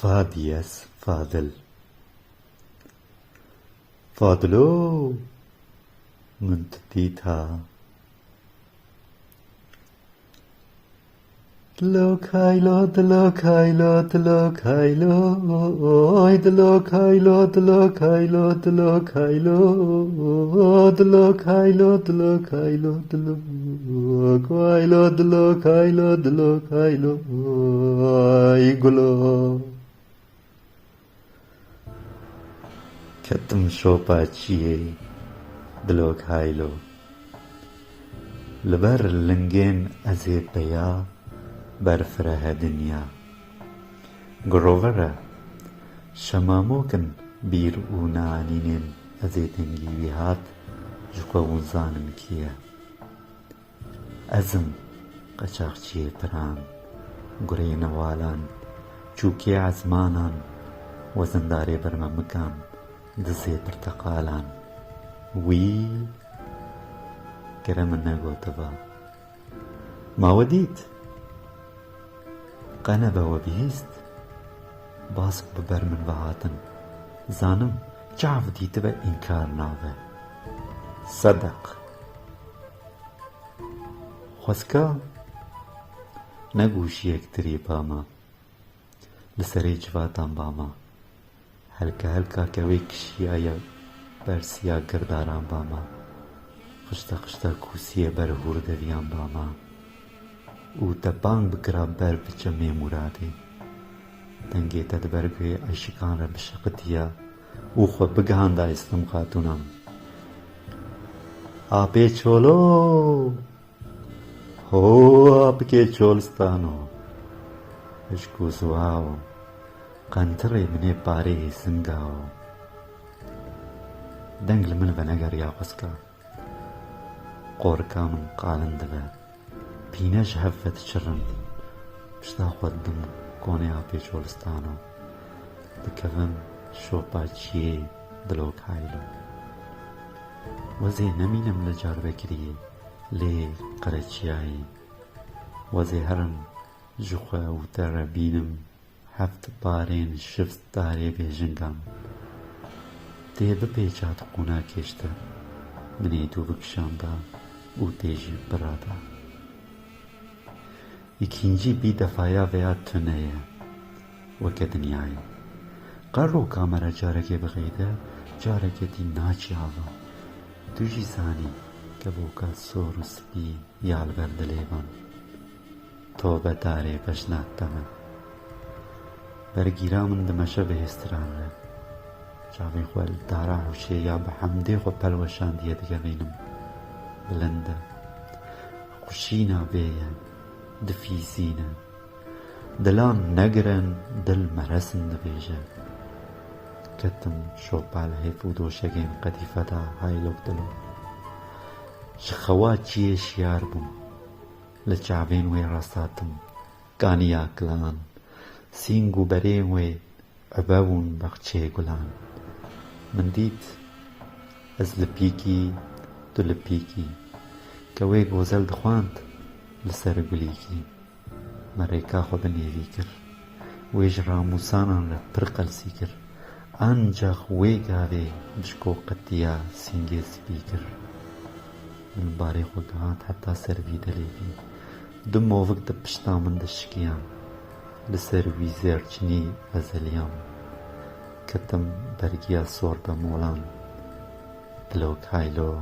فاديس فاضل فاضلو من تديتها دلوك هايلو دلوك هايلو دلوك هايلو دلوك هايلو دلوك هايلو دلوك هايلو دلوك هايلو دلوك هايلو دلوك هايلو دلوك هايلو دلوك هايلو يقولو كتم شوبا تشيه دلوك هايلو لبر اللنجين أزيد بيا برفره دنيا گرووره شماموکن بیر او نانینین ازیتنگی ویهات جکو وزانن کیه ازم قچاقچی پران گره نوالان چوکی عزمانان وزنداری برممکان دزی پرتقالان وی كرم الناقو تبا ما وديت قنبة وبيست باسق ببر من بهاتن زانم جعف دي تبا إنكار نابه صدق خسكا نقوش يكتري باما لسري جواتان باما هلكا هلكا كويك شيايا برسيا قرداران باما خشتا خشتا کوسیه بر هورده ویان باما او تبانگ بکرا بر بچمه مراده دنگی تدبرگوی عشقان را بشقتیا او خود بگهان دا اسلام خاتونم آپی چولو هو آپی چولستانو اشکو زواو قنطره منه پاره زنگاو دنگل من ونگر یا خسکا قوركا من قالن دبا بيناش هفت شرن بشتا خودم كوني آبي جولستانو دكفن شوبا چيه دلوك هايلو وزي نمينم لجار بكري لي قرچياي وزي هرم جخوا وتر بينم هفت بارين شفت داري بيجنگام دي بپیچات قونا كشتا مني دو بكشاندا او تیجی برادا ikinci bir defaya veya tüneye veke dünyayı qarro kamera careke bğeyde careke di naçi hava tuji sani kevoka soru spi yal verdelevan tövbe dare peşnattama bergiramın demeşe behistran re çavî xwe li dara hûşê ya bi hemdê xwe pelweşandiye digevînim بلنده خوشینا بیه دفیزینه دلان نگرن دل مرسن دبیجه کتم شوپال هیفو دوشگین قدیفه دا هایلوک دلو شخوا چیه شیار بوم لچعبین وی راساتم گانیا کلان سینگو برین وی عباون بخچه گلان من دیت از لپیکی تو لپیکی كوي غوزل دخواند لسر قليكي مريكا خو بنيوي كر ويج راموسانا لبرقل سيكر انجاخ ويقاوي بشكو قتيا سينجي سبيكر من باري خو قهات حتى سربي دليفي دمو وقت بشتا من دشكيان لسر ويزير چني ازليام كتم برقيا صور بمولان دلوك هايلو